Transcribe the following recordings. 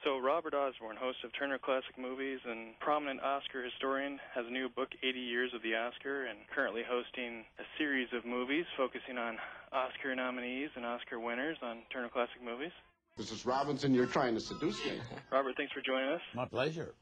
So Robert Osborne, host of Turner Classic Movies and prominent Oscar historian, has a new book, 80 Years of the Oscar, and currently hosting a series of movies focusing on Oscar nominees and Oscar winners on Turner Classic Movies. Mrs. Robinson, you're trying to seduce me. Robert, thanks for joining us. My pleasure.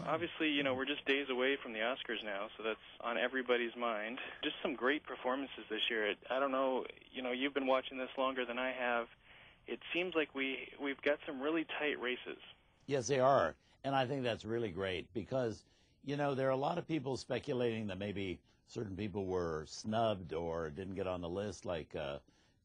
Obviously, you know, we're just days away from the Oscars now, so that's on everybody's mind. Just some great performances this year. I don't know, you know, you've been watching this longer than I have. It seems like we've got some really tight races. Yes, they are. And I think that's really great because, you know, there are a lot of people speculating that maybe certain people were snubbed or didn't get on the list, like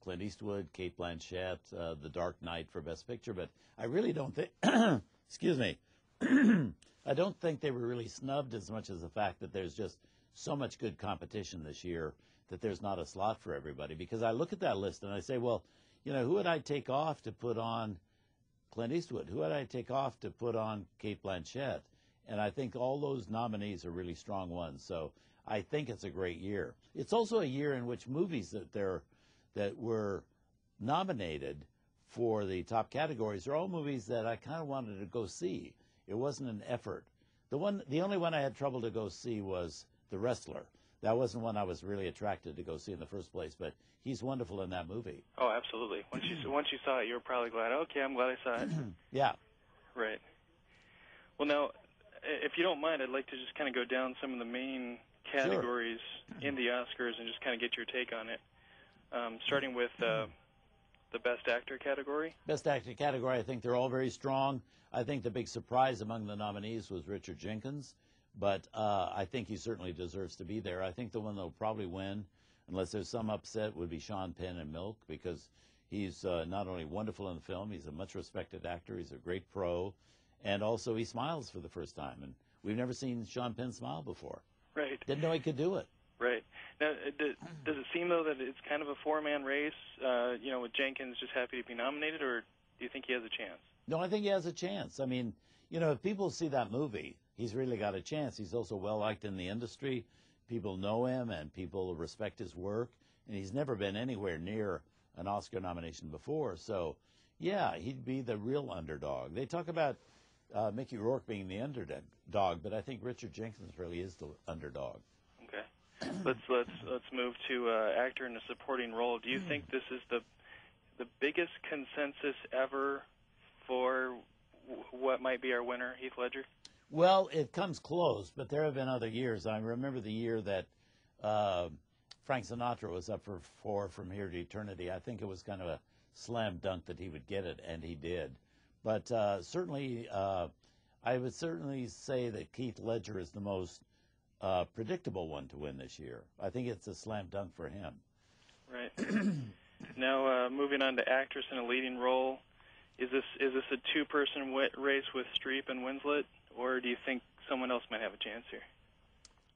Clint Eastwood, Cate Blanchett, The Dark Knight for Best Picture. But I really don't think, excuse me, I don't think they were really snubbed as much as the fact that there's just so much good competition this year that there's not a slot for everybody. Because I look at that list and I say, well, you know, who would I take off to put on Clint Eastwood? Who would I take off to put on Cate Blanchett? And I think all those nominees are really strong ones. So I think it's a great year. It's also a year in which movies that were nominated for the top categories are all movies that I kind of wanted to go see. It wasn't an effort. The only one I had trouble to go see was The Wrestler. That wasn't one I was really attracted to go see in the first place, but he's wonderful in that movie. Oh, absolutely. Once you saw it, you were probably glad. Okay, I'm glad I saw it. Yeah. Right. Well, now, if you don't mind, I'd like to just kind of go down some of the main categories in the Oscars and just kind of get your take on it. Starting with the Best Actor category. Best Actor category, I think they're all very strong. I think the big surprise among the nominees was Richard Jenkins. But I think he certainly deserves to be there. I think the one that will probably win, unless there's some upset, would be Sean Penn in Milk, because he's not only wonderful in the film, he's a much-respected actor, he's a great pro, and also he smiles for the first time. And we've never seen Sean Penn smile before. Right. Didn't know he could do it. Right. Now, does it seem, though, that it's kind of a four-man race, you know, with Jenkins just happy to be nominated, or do you think he has a chance? No, I think he has a chance. I mean, you know, if people see that movie, he's really got a chance. He's also well-liked in the industry. People know him, and people respect his work. And he's never been anywhere near an Oscar nomination before. So, yeah, he'd be the real underdog. They talk about Mickey Rourke being the underdog, but I think Richard Jenkins really is the underdog. Okay. Let's move to actor in a supporting role. Do you think this is the biggest consensus ever for what might be our winner, Heath Ledger? Well, it comes close, but there have been other years. I remember the year that Frank Sinatra was up for From Here to Eternity. I think it was kind of a slam dunk that he would get it, and he did. But certainly, I would certainly say that Heath Ledger is the most predictable one to win this year. I think it's a slam dunk for him. Right. Now, moving on to actress in a leading role, is this a two-person race with Streep and Winslet, or do you think someone else might have a chance here?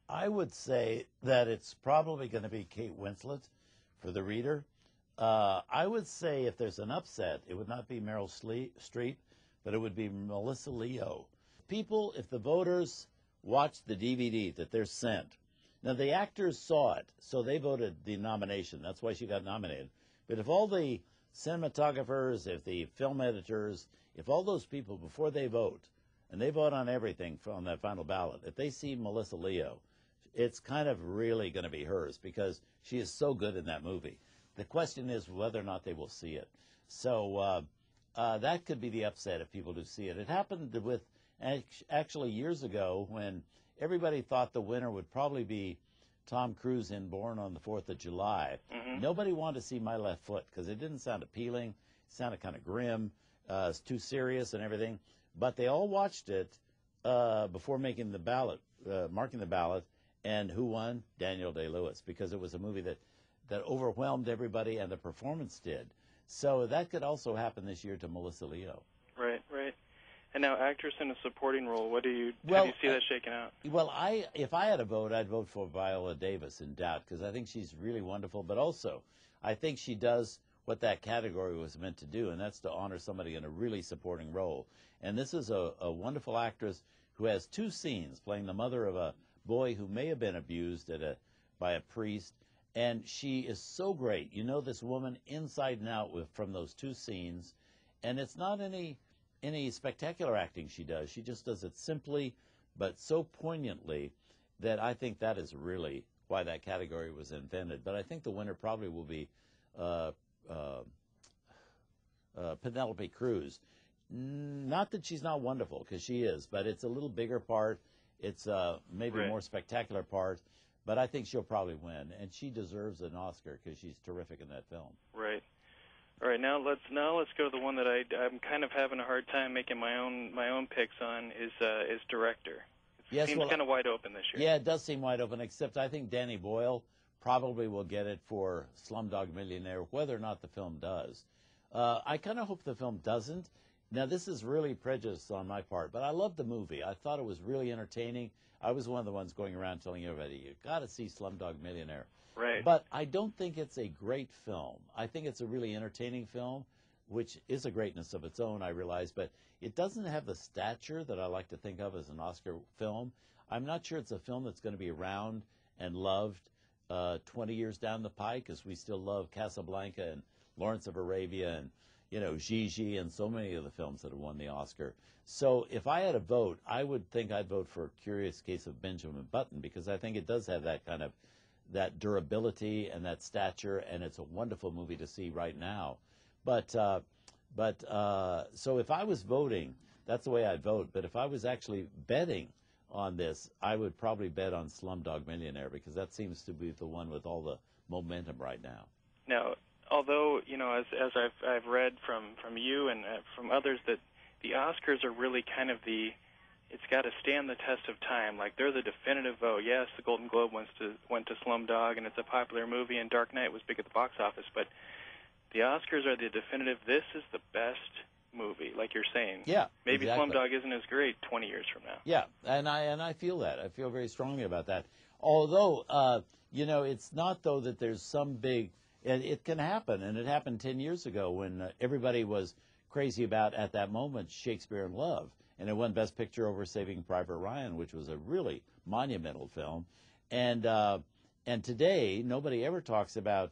I would say that it's probably going to be Kate Winslet for the reader. I would say if there's an upset, it would not be Meryl Streep, but it would be Melissa Leo. People, if the voters watch the DVD that they're sent, now the actors saw it, so they voted the nomination. That's why she got nominated. But if all the cinematographers, if the film editors, if all those people, before they vote, and they vote on everything on that final ballot, if they see Melissa Leo, it's kind of really going to be hers because she is so good in that movie. The question is whether or not they will see it. So that could be the upset if people do see it. It happened with actually years ago when everybody thought the winner would probably be Tom Cruise in Born on the 4th of July. Mm-hmm. Nobody wanted to see My Left Foot because it didn't sound appealing. It sounded kind of grim. It's too serious and everything. But they all watched it before making the ballot, marking the ballot. And who won? Daniel Day-Lewis, because it was a movie that overwhelmed everybody, and the performance did. So that could also happen this year to Melissa Leo. Right, right. And now, actress in a supporting role, how do you see that shaking out? Well, if I had a vote, I'd vote for Viola Davis in Doubt, because I think she's really wonderful. But also, I think she does what that category was meant to do, and that's to honor somebody in a really supporting role. And this is a wonderful actress who has two scenes, playing the mother of a boy who may have been abused by a priest. And she is so great. You know this woman inside and out from those two scenes. And it's not any any spectacular acting she does. She just does it simply, but so poignantly that I think that is really why that category was invented. But I think the winner probably will be Penelope Cruz. Not that she's not wonderful, because she is, but it's a little bigger part. It's maybe a more spectacular part. But I think she'll probably win, and she deserves an Oscar because she's terrific in that film. Right. All right. Now let's go to the one that I'm kind of having a hard time making my own picks on is director. It seems kind of wide open this year. Yeah, it does seem wide open. Except I think Danny Boyle probably will get it for Slumdog Millionaire, whether or not the film does. I kind of hope the film doesn't. Now, this is really prejudice on my part, but I loved the movie. I thought it was really entertaining. I was one of the ones going around telling everybody, you got to see Slumdog Millionaire. Right. But I don't think it's a great film. I think it's a really entertaining film, which is a greatness of its own, I realize, but it doesn't have the stature that I like to think of as an Oscar film. I'm not sure it's a film that's going to be around and loved 20 years down the pike, because we still love Casablanca and Lawrence of Arabia and, Gigi and so many of the films that have won the Oscar. So if I had a vote, I would think I'd vote for Curious Case of Benjamin Button, because I think it does have that kind of that durability and that stature, and it's a wonderful movie to see right now. But so if I was voting, that's the way I'd vote. But if I was actually betting on this, I would probably bet on Slumdog Millionaire, because that seems to be the one with all the momentum right now. Now, although, as I've read from you and from others, that the Oscars are really kind of it's got to stand the test of time. Like, they're the definitive vote. Yes, the Golden Globe went to Slumdog, and it's a popular movie, and Dark Knight was big at the box office, but the Oscars are the definitive, this is the best movie, like you're saying. Yeah, maybe exactly. Slumdog isn't as great 20 years from now. Yeah, and I feel that. I feel very strongly about that. Although, it's not, though, that there's some big... It can happen, and it happened 10 years ago when everybody was crazy about, at that moment, Shakespeare in Love. And it won Best Picture over Saving Private Ryan, which was a really monumental film. And today, nobody ever talks about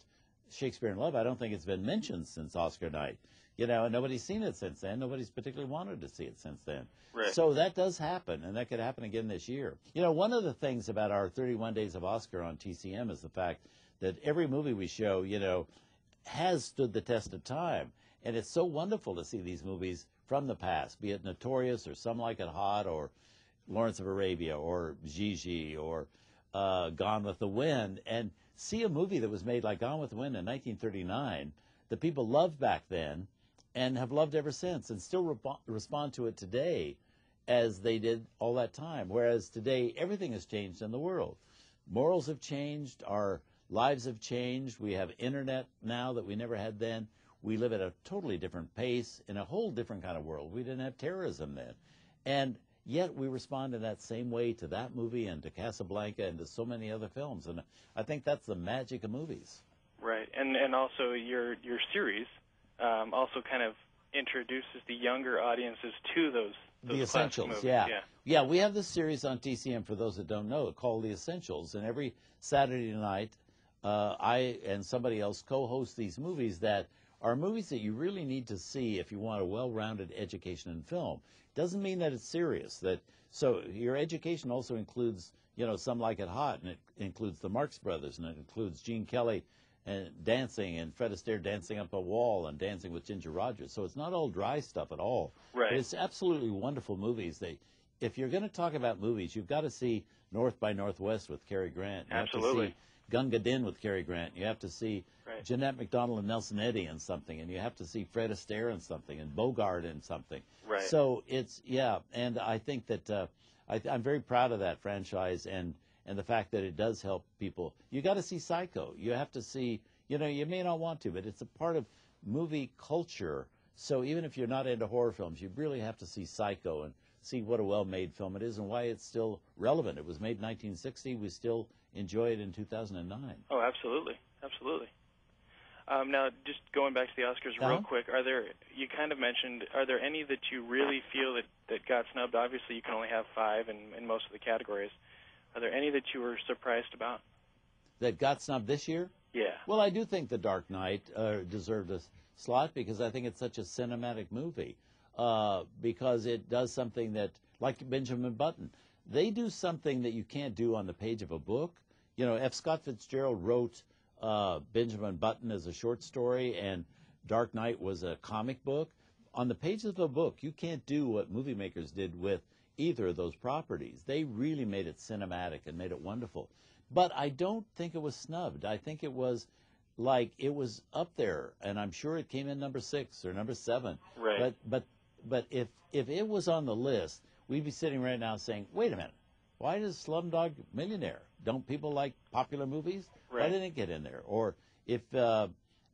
Shakespeare in Love. I don't think it's been mentioned since Oscar night. And nobody's seen it since then. Nobody's particularly wanted to see it since then. Right. So that does happen, and that could happen again this year. One of the things about our 31 Days of Oscar on TCM is the fact that every movie we show, has stood the test of time. And it's so wonderful to see these movies from the past, be it Notorious or Some Like It Hot or Lawrence of Arabia or Gigi or Gone with the Wind, and see a movie that was made like Gone with the Wind in 1939 that people loved back then and have loved ever since, and still respond to it today as they did all that time. Whereas today, everything has changed in the world. Morals have changed. Our lives have changed. We have internet now that we never had then. We live at a totally different pace in a whole different kind of world. We didn't have terrorism then. And yet we respond in that same way to that movie and to Casablanca and to so many other films. And I think that's the magic of movies. Right. And also your series also kind of introduces the younger audiences to those The Essentials, movies. Yeah, we have this series on TCM, for those that don't know, called The Essentials. And every Saturday night, I and somebody else co-host these movies that are movies that you really need to see if you want a well-rounded education in film. Doesn't mean that it's serious. So your education also includes, Some Like It Hot, and it includes the Marx Brothers, and it includes Gene Kelly and dancing, and Fred Astaire dancing up a wall and dancing with Ginger Rogers. So it's not all dry stuff at all. Right. But it's absolutely wonderful movies. If you're going to talk about movies, you've got to see North by Northwest with Cary Grant. You Absolutely. have to see Gunga Din with Cary Grant. You have to see Jeanette MacDonald and Nelson Eddy in something, and you have to see Fred Astaire in something, and Bogart in something. Right. So and I think that I'm very proud of that franchise and the fact that it does help people. You got to see Psycho. You have to see, you may not want to, but it's a part of movie culture. So even if you're not into horror films, you really have to see Psycho and see what a well-made film it is and why it's still relevant. It was made in 1960. We still enjoy it in 2009. Oh, absolutely. Absolutely. Now, just going back to the Oscars real quick, you kind of mentioned, are there any that you really feel that got snubbed? Obviously, you can only have 5 in most of the categories. Are there any that you were surprised about? That got snubbed this year? Yeah. Well, I do think The Dark Knight deserved a slot because I think it's such a cinematic movie. because it does something that, like Benjamin Button, they do something that you can't do on the page of a book. You know, F. Scott Fitzgerald wrote Benjamin Button as a short story, and Dark Knight was a comic book. On the page of a book, you can't do what movie makers did with either of those properties. They really made it cinematic and made it wonderful. But I don't think it was snubbed. I think it was like it was up there, and I'm sure it came in number 6 or number 7. Right. But if it was on the list, we'd be sitting right now saying, wait a minute, why does Slumdog Millionaire? Don't people like popular movies? Right. Why didn't it get in there? Or if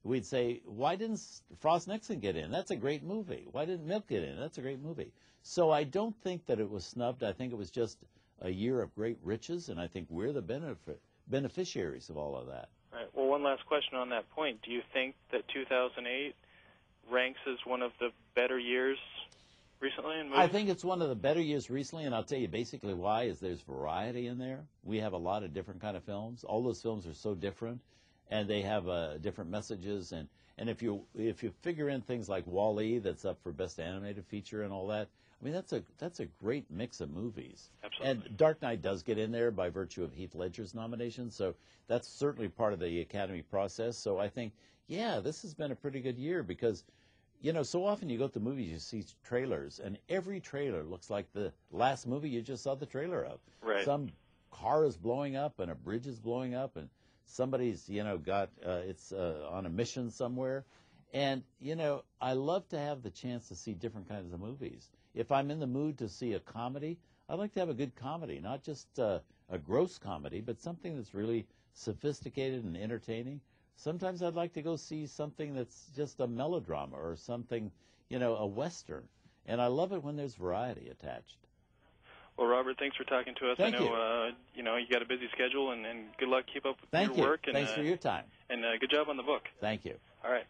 we'd say, why didn't Frost Nixon get in? That's a great movie. Why didn't Milk get in? That's a great movie. So I don't think that it was snubbed. I think it was just a year of great riches, and I think we're the beneficiaries of all of that. Right. Well, one last question on that point. Do you think that 2008 ranks as one of the better years recently in movies? I think it's one of the better years recently, and I'll tell you basically why is there's variety in there. We have a lot of different kind of films. All those films are so different, and they have different messages. And if you figure in things like Wall-E, that's up for Best Animated Feature and all that, I mean, that's a great mix of movies. Absolutely. And Dark Knight does get in there by virtue of Heath Ledger's nomination, so that's certainly part of the Academy process. So I think, yeah, this has been a pretty good year because, you know, so often you go to the movies, you see trailers, and every trailer looks like the last movie you just saw the trailer of. Right. Some car is blowing up and a bridge is blowing up and somebody's, you know, got it's on a mission somewhere. And, you know, I love to have the chance to see different kinds of movies. If I'm in the mood to see a comedy, I'd like to have a good comedy, not just a gross comedy, but something that's really sophisticated and entertaining. Sometimes I'd like to go see something that's just a melodrama or something, you know, a Western. And I love it when there's variety attached. Well, Robert, thanks for talking to us. Thank I know, you know, you got a busy schedule, and good luck. Keep up with Thank your you. work. And, Thanks for your time. And good job on the book. Thank you. All right.